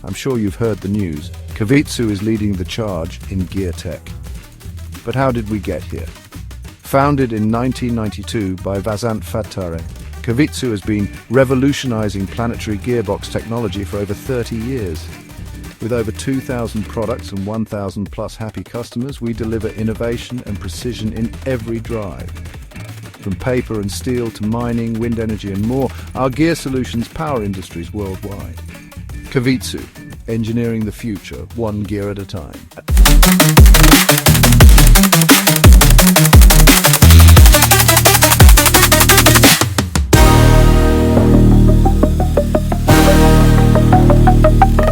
I'm sure you've heard the news. Kavitsu is leading the charge in gear tech. But how did we get here? Founded in 1992 by Vasant Phadtare, Kavitsu has been revolutionizing planetary gearbox technology for over 30 years. With over 2,000 products and 1,000 plus happy customers, we deliver innovation and precision in every drive. From paper and steel to mining, wind energy and more, our gear solutions power industries worldwide. Kavitsu, engineering the future, one gear at a time.